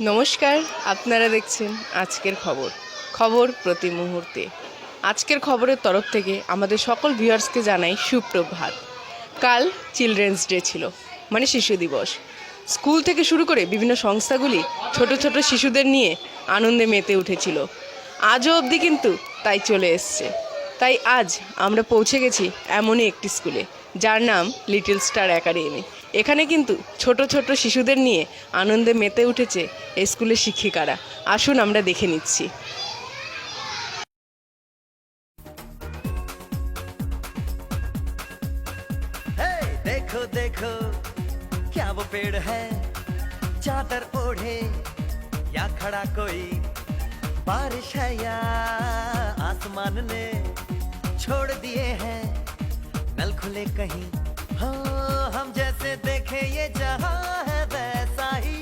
নমস্কার, আপনারা দেখছেন আজকের খবর প্রতি মুহূর্তে। আজকের খবরের তরফ থেকে আমাদের সকল ভিউয়ার্সকে জানাই সুপ্রভাত। কাল চিলড্রেন্স ডে ছিল, মানে শিশু দিবস। স্কুল থেকে শুরু করে বিভিন্ন সংস্থাগুলি ছোট ছোট শিশুদের নিয়ে আনন্দে মেতে উঠেছিল। আজও অবধি কিন্তু তাই চলে এসছে। তাই আজ আমরা পৌঁছে গেছি এমনই একটি স্কুলে, যার নাম লিটল স্টার একাডেমি। এখানে কিন্তু ছোট ছোট শিশুদের নিয়ে আনন্দে মেতে উঠেছে এই স্কুলের শিক্ষিকারা। আসুন আমরা দেখে নিচ্ছি। देखो देखो क्या वो पेड़ है, चादर ओढ़े या खड़ा कोई, बारिश है या आसमान ने छोड़ दिए हैं नल खुले कहीं। हाँ हम जैसे देखे ये जहां है वैसा ही,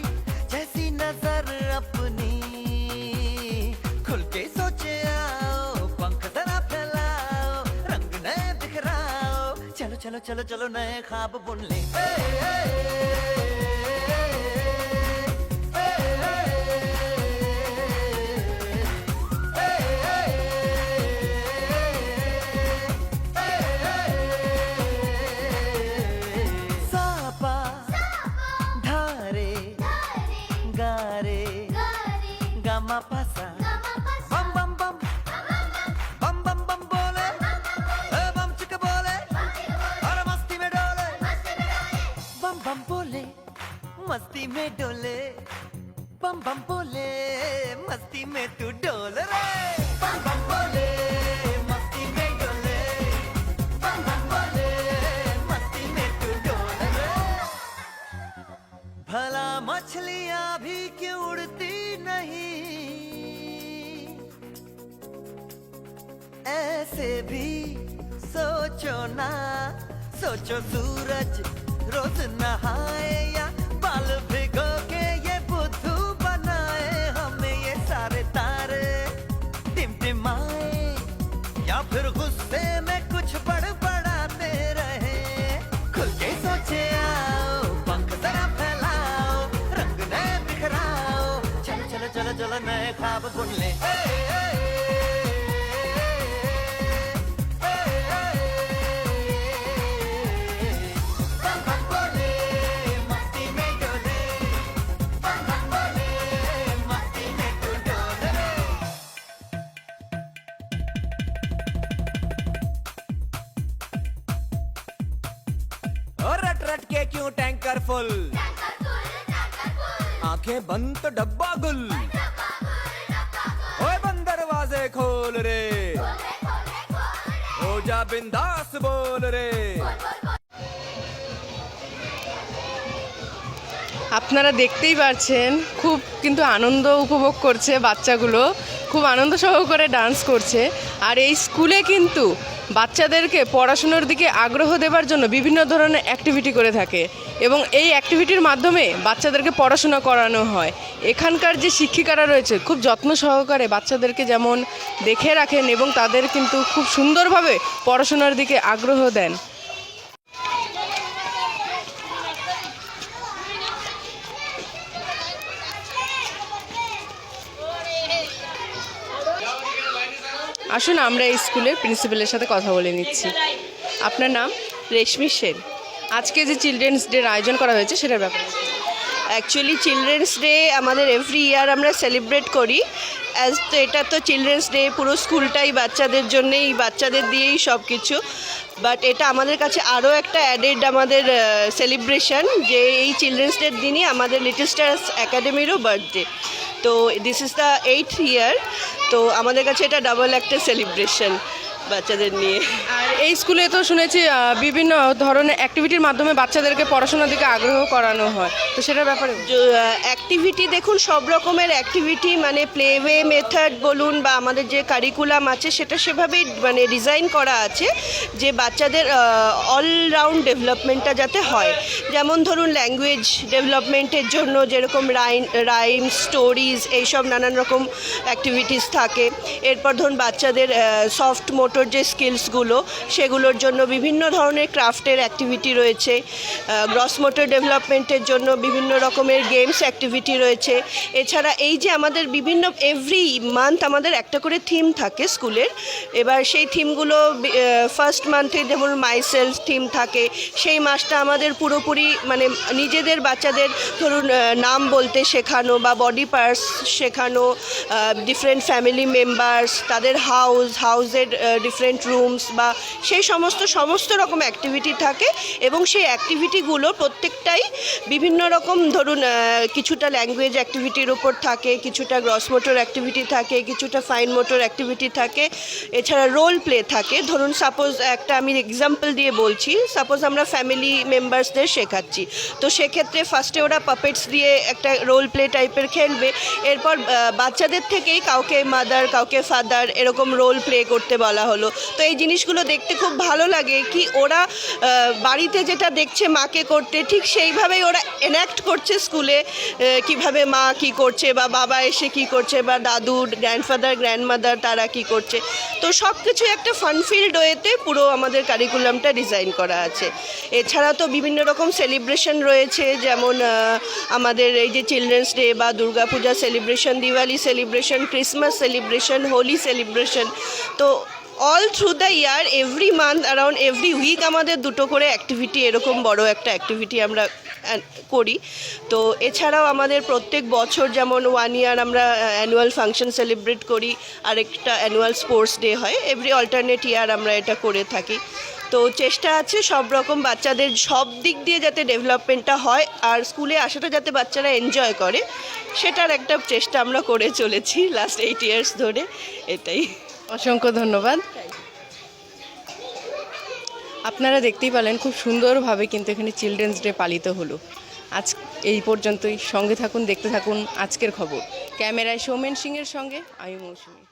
जैसी नजर अपनी खुल के सोचे आओ, पंख जरा फैलाओ, रंग नए बिखराओ, चलो चलो चलो चलो नए ख्वाब बुन ले। सापा धारे गारे गामा पासा, बम बम बम बम बम बम बोले, बम चिक बोले, और मस्ती में डोले, बम बम बोले मस्ती में डोले, बम बम बोले मस्ती में तू डोल रे, बम बम बोले मस्ती में डोले, बम बम बोले मस्ती में तू डोल रे। भला मछलियां भी क्यों उड़ती नहीं, ऐसे भी सोचो ना, सोचो सूरज रोज नहाए या बाल भिगो के ये बुद्धू बनाए, हमें ये सारे तारे टिमटिमाए या फिर गुस्से में कुछ बड़बड़ाते रहे। खुल के सोचे आओ, पंख जरा फैलाओ, रंग नए बिखराओ, चलो चलो चलो चलो नए ख्वाब बुन ले। बम बम बोले मस्ती में डोले, बम बम बोले मस्ती में तू डोल रे। और रट रट के क्यों टैंकर फुल, आंखें बंद तो डब्बा गुल, ओए बंद दरवाजे खोल रे, हो जा बिंदास बोल रे। আপনারা দেখতেই পাচ্ছেন খুব কিন্তু আনন্দ উপভোগ করছে বাচ্চাগুলো, খুব আনন্দ সহকারে ডান্স করছে। আর এই স্কুলে কিন্তু বাচ্চাদেরকে পড়াশুনোর দিকে আগ্রহ দেওয়ার জন্য বিভিন্ন ধরনের অ্যাক্টিভিটি করে থাকে, এবং এই অ্যাক্টিভিটির মাধ্যমে বাচ্চাদেরকে পড়াশোনা করানো হয়। এখানকার যে শিক্ষিকারা রয়েছে খুব যত্ন সহকারে বাচ্চাদেরকে যেমন দেখে রাখেন, এবং তাদের কিন্তু খুব সুন্দরভাবে পড়াশোনার দিকে আগ্রহ দেন। আসুন আমরা এই স্কুলের প্রিন্সিপালের সাথে কথা বলে নিচ্ছি। আপনার নাম? রেশমি সেন। আজকে যে চিলড্রেন্স ডের আয়োজন করা হয়েছে সেটার ব্যাপারে। অ্যাকচুয়ালি চিলড্রেন্স ডে আমাদের এভরি ইয়ার আমরা সেলিব্রেট করি। তো এটা তো চিলড্রেন্স ডে পুরো স্কুলটাই বাচ্চাদের জন্যেই, বাচ্চাদের দিয়েই সব কিছু। বাট এটা আমাদের কাছে আরও একটা অ্যাডেড আমাদের সেলিব্রেশন, যে এই চিলড্রেন্স ডের দিনই আমাদের লিটল স্টার্স একাডেমিরও বার্থডে। তো দিস ইজ দ্য 8th ইয়ার। তো আমাদের কাছে এটা ডাবল একটা সেলিব্রেশন বাচ্চাদের নিয়ে। আর এই স্কুলে তো শুনেছি বিভিন্ন ধরনের অ্যাক্টিভিটির মাধ্যমে বাচ্চাদেরকে পড়াশোনার দিকে আগ্রহ করানো হয়, তো সেটার ব্যাপারে। অ্যাক্টিভিটি দেখুন, সব রকমের অ্যাক্টিভিটি, মানে প্লেওয়ে মেথড বলুন বা আমাদের যে কারিকুলাম আছে সেটা সেভাবেই মানে ডিজাইন করা আছে, যে বাচ্চাদের অলরাউন্ড ডেভেলপমেন্টটা যাতে হয়। যেমন ধরুন ল্যাঙ্গুয়েজ ডেভেলপমেন্টের জন্য যেরকম রাইম স্টোরিজ এইসব নানান রকম অ্যাক্টিভিটিস থাকে। এরপর ধরুন বাচ্চাদের সফট মোটর মোটর যে স্কিলসগুলো সেগুলোর জন্য বিভিন্ন ধরনের ক্রাফটের অ্যাক্টিভিটি রয়েছে, গ্রস মোটর ডেভেলপমেন্টের জন্য বিভিন্ন রকমের গেমস অ্যাক্টিভিটি রয়েছে। এছাড়া এই যে আমাদের বিভিন্ন এভরি মান্থ আমাদের একটা করে থিম থাকে স্কুলের, এবার সেই থিমগুলো ফার্স্ট মান্থে যেমন মাইসেলফ থিম থাকে, সেই মাসটা আমাদের পুরোপুরি মানে নিজেদের বাচ্চাদের ধরুন নাম বলতে শেখানো বা বডি পার্টস শেখানো, ডিফারেন্ট ফ্যামিলি মেম্বার্স, তাদের হাউসের ডিফারেন্ট রুমস বা সেই সমস্ত রকম অ্যাক্টিভিটি থাকে। এবং সেই অ্যাক্টিভিটিগুলো প্রত্যেকটাই বিভিন্ন রকম, ধরুন কিছুটা ল্যাঙ্গুয়েজ অ্যাক্টিভিটির উপর থাকে, কিছুটা গ্রস মোটর অ্যাক্টিভিটি থাকে, কিছুটা ফাইন মোটর অ্যাক্টিভিটি থাকে, এছাড়া রোল প্লে থাকে। ধরুন সাপোজ একটা আমি এক্সাম্পল দিয়ে বলছি, সাপোজ আমরা ফ্যামিলি মেম্বার্সদের শেখাচ্ছি, তো সেক্ষেত্রে ফার্স্টে ওরা পাপেটস দিয়ে একটা রোল প্লে টাইপের খেলবে, এরপর বাচ্চাদের থেকেই কাউকে মাদার কাউকে ফাদার এরকম রোল প্লে করতে বলা হলো। তো এই জিনিসগুলো দেখতে খুব ভালো লাগে, কি ওরা বাড়িতে যেটা দেখছে মাকে করতে ঠিক সেইভাবেই ওরা এনাক্ট করছে স্কুলে, কিভাবে মা কি করছে বা বাবা এসে কি করছে বা দাদু গ্র্যান্ডফাদার গ্র্যান্ডমাদার তারা কি করছে। তো সব কিছু একটা ফানফিল্ড ওয়েতে পুরো আমাদের কারিকুলামটা ডিজাইন করা আছে। এছাড়া তো বিভিন্ন রকম সেলিব্রেশন রয়েছে, যেমন আমাদের এই যে চিলড্রেন্স ডে বা Durga Puja celebration, Diwali celebration, Christmas celebration, Holi celebration. তো all through the year every month around every week আমাদের দুটো করে অ্যাক্টিভিটি, এরকম বড় একটা অ্যাক্টিভিটি আমরা করি। তো এছাড়াও আমাদের প্রত্যেক বছর যেমন 1 ইয়ার আমরা অ্যানুয়াল ফাংশন সেলিব্রেট করি, আরেকটা অ্যানুয়াল স্পোর্টস ডে হয়, এভরি অল্টারনেট ইয়ার আমরা এটা করে থাকি। তো চেষ্টা আছে সব রকম বাচ্চাদের সব দিক দিয়ে যাতে ডেভেলপমেন্টটা হয় আর স্কুলে আসাটা যাতে বাচ্চারা এনজয় করে, সেটার একটা চেষ্টা আমরা করে চলেছি লাস্ট 8 ইয়ার্স ধরে। এটাই। অসংখ্য ধন্যবাদ। আপনারা দেখতেই পেলেন খুব সুন্দরভাবে কিন্তু এখানে চিলড্রেন্স ডে পালিত হলো। আজ এই পর্যন্তই, সঙ্গে থাকুন, দেখতে থাকুন আজকের খবর। ক্যামেরায় সৌমেন সিংয়ের সঙ্গে আমি মৌসুমী।